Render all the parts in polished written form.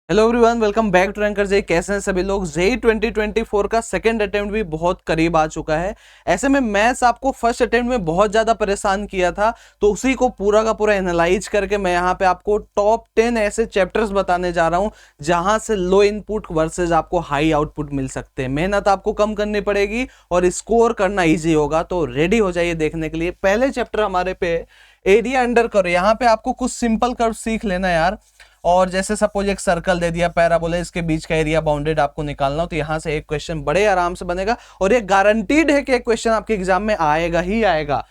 Hello everyone, welcome back to anchor J. कैसे हैं सभी लोग। जेई 2024 का सेकंड अटेम्प्ट भी बहुत करीब आ चुका है। ऐसे में मैथ्स आपको फर्स्ट अटेम्प्ट में बहुत ज़्यादा परेशान किया था, तो उसी को पूरा का पूरा एनालाइज करके मैं यहाँ पे आपको टॉप 10 ऐसे चैप्टर्स बताने जा रहा हूँ जहाँ से लो इनपुट वर्सेज आपको हाई आउटपुट मिल सकते हैं। मेहनत आपको कम करनी पड़ेगी और स्कोर करना ईजी होगा, तो रेडी हो जाइए देखने के लिए। पहले चैप्टर हमारे पे एरिया अंडर करो। यहाँ पे आपको कुछ सिंपल कर्व सीख लेना यार। और जैसे सपोज एक सर्कल दे दिया, पैराबोला, इसके बीच का एरिया बाउंडेड आपको निकालना हो, तो यहां से एक क्वेश्चन बड़े आराम से बनेगा और ये गारंटीड है कि एक क्वेश्चन आपके एग्जाम में आएगा ही आएगा।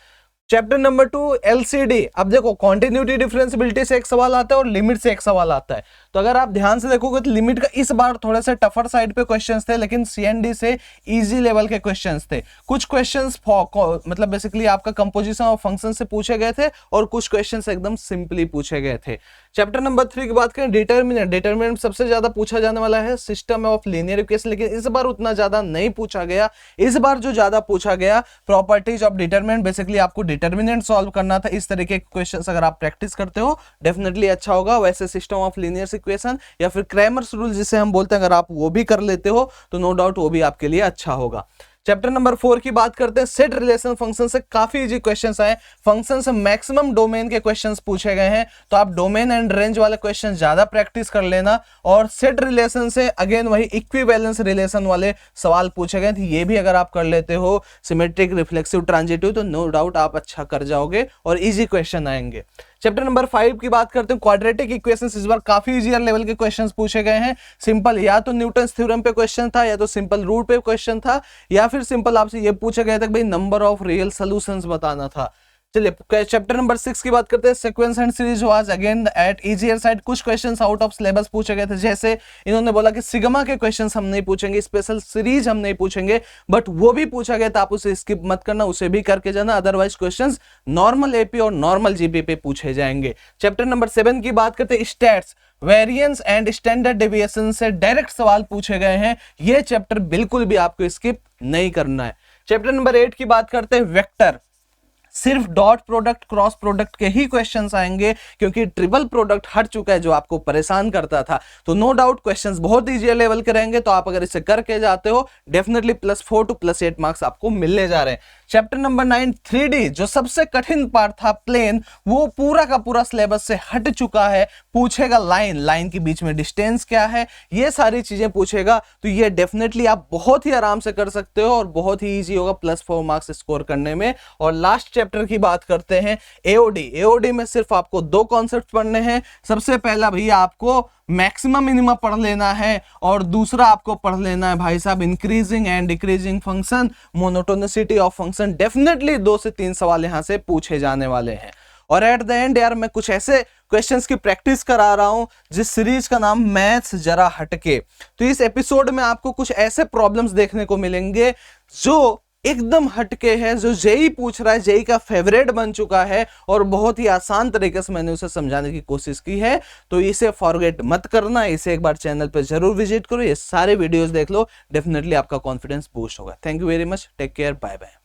Chapter number 2 LCD. अब देखो, कॉन्टिन्यूटी डिफरेंशियबिलिटी से एक सवाल आता है और लिमिट से एक सवाल आता है। तो अगर आप ध्यान से देखोगे तो लिमिट का इस बार थोड़े से टफर साइड पे क्वेश्चंस थे, लेकिन सीएनडी से इजी लेवल के क्वेश्चंस थे। कुछ क्वेश्चंस मतलब बेसिकली आपका कंपोजिशन ऑफ फंक्शन से पूछे गए थे और कुछ क्वेश्चंस एकदम सिंपली पूछे गए थे। चैप्टर नंबर 3 की बात करें, डिटर्मिनेंट। डिटर्मिनेंट सबसे ज्यादा पूछा जाने वाला है सिस्टम ऑफ लीनियर इक्वेशन, लेकिन इस बार उतना ज्यादा नहीं पूछा गया। इस बार जो ज्यादा पूछा गया, प्रॉपर्टीज ऑफ डिटर्मिनेंट। बेसिकली आपको डिटर्मिनेंट सॉल्व करना था। इस तरीके के क्वेश्चंस अगर आप प्रैक्टिस करते हो डेफिनेटली अच्छा होगा। वैसे सिस्टम ऑफ लीनियर इक्वेशन या फिर क्रैमर्स रूल जिसे हम बोलते हैं, अगर आप वो भी कर लेते हो तो नो डाउट वो भी आपके लिए अच्छा होगा। चैप्टर नंबर 4 की बात करते हैं, सेट रिलेशन फंक्शन से काफी इजी क्वेश्चंस आए। फंक्शन से मैक्सिमम डोमेन के क्वेश्चंस पूछे गए हैं, तो आप डोमेन एंड रेंज वाले क्वेश्चन ज्यादा प्रैक्टिस कर लेना। और सेट रिलेशन से अगेन वही इक्विवेलेंस रिलेशन वाले सवाल पूछे गए थे, ये भी अगर आप कर लेते हो, सिमेट्रिक, रिफ्लेक्सिव, ट्रांजिटिव, तो नो डाउट आप अच्छा कर जाओगे और इजी क्वेश्चन आएंगे। चैप्टर नंबर 5 की बात करते हैं, क्वाड्रेटिक इक्वेशंस। इस बार काफी इजियर लेवल के क्वेश्चंस पूछे गए हैं। सिंपल या तो न्यूटन थ्योरम पे क्वेश्चन था, या तो सिंपल रूट पे क्वेश्चन था, या फिर सिंपल आपसे ये पूछा गया था कि भाई नंबर ऑफ रियल सॉल्यूशंस बताना था। चलिए चैप्टर नंबर 6 की बात करते हैं, sequence and series was again at easier side. कुछ क्वेश्चंस आउट ऑफ सिलेबस पूछे गए थे, जैसे इन्होंने बोला कि सिग्मा के क्वेश्चंस हम नहीं पूछेंगे, स्पेशल सीरीज हम नहीं पूछेंगे, बट वो भी पूछा गया था, आप उसे स्किप मत करना, उसे भी करके जाना। अदरवाइज क्वेश्चंस नॉर्मल एपी और नॉर्मल जीपी पे पूछे जाएंगे। चैप्टर नंबर 7 की बात करते हैं, stats, variance and standard deviation से डायरेक्ट सवाल पूछे गए हैं। ये चैप्टर बिल्कुल भी आपको स्किप नहीं करना है। चैप्टर नंबर 8 की बात करते हैं, वेक्टर। सिर्फ डॉट प्रोडक्ट, क्रॉस प्रोडक्ट के ही क्वेश्चंस आएंगे, क्योंकि ट्रिपल प्रोडक्ट हट चुका है जो आपको परेशान करता था। तो नो डाउट क्वेश्चंस बहुत इजी लेवल के रहेंगे, तो आप अगर इसे करके जाते हो डेफिनेटली +4 to +8 मार्क्स आपको मिलने जा रहे हैं। चैप्टर नंबर 9 3D, जो सबसे कठिन पार्ट था प्लेन, वो पूरा का पूरा सिलेबस से हट चुका है। पूछेगा लाइन, लाइन के बीच में डिस्टेंस क्या है, ये सारी चीजें पूछेगा। तो ये डेफिनेटली आप बहुत ही आराम से कर सकते हो और बहुत ही इजी होगा +4 मार्क्स स्कोर करने में। और लास्ट चैप्टर की बात करते हैं, एओडी। एओडी में सिर्फ आपको 2 कॉन्सेप्ट पढ़ने हैं। सबसे पहला भैया आपको मैक्सिमम मिनिमम पढ़ लेना है, और दूसरा आपको पढ़ लेना है भाई साहब increasing and decreasing function, monotonicity of function. Definitely 2 से 3 सवाल यहां से पूछे जाने वाले हैं। और एट द एंड यार मैं कुछ ऐसे क्वेश्चंस की प्रैक्टिस करा रहा हूं जिस सीरीज का नाम मैथ्स जरा हटके। तो इस एपिसोड में आपको कुछ ऐसे प्रॉब्लम्स देखने को मिलेंगे जो एकदम हटके है, जो जेई पूछ रहा है, जेई का फेवरेट बन चुका है, और बहुत ही आसान तरीके से मैंने उसे समझाने की कोशिश की है। तो इसे फॉरगेट मत करना, इसे एक बार चैनल पर जरूर विजिट करो, ये सारे वीडियोस देख लो, डेफिनेटली आपका कॉन्फिडेंस बूस्ट होगा। Thank you very much, take care, bye bye.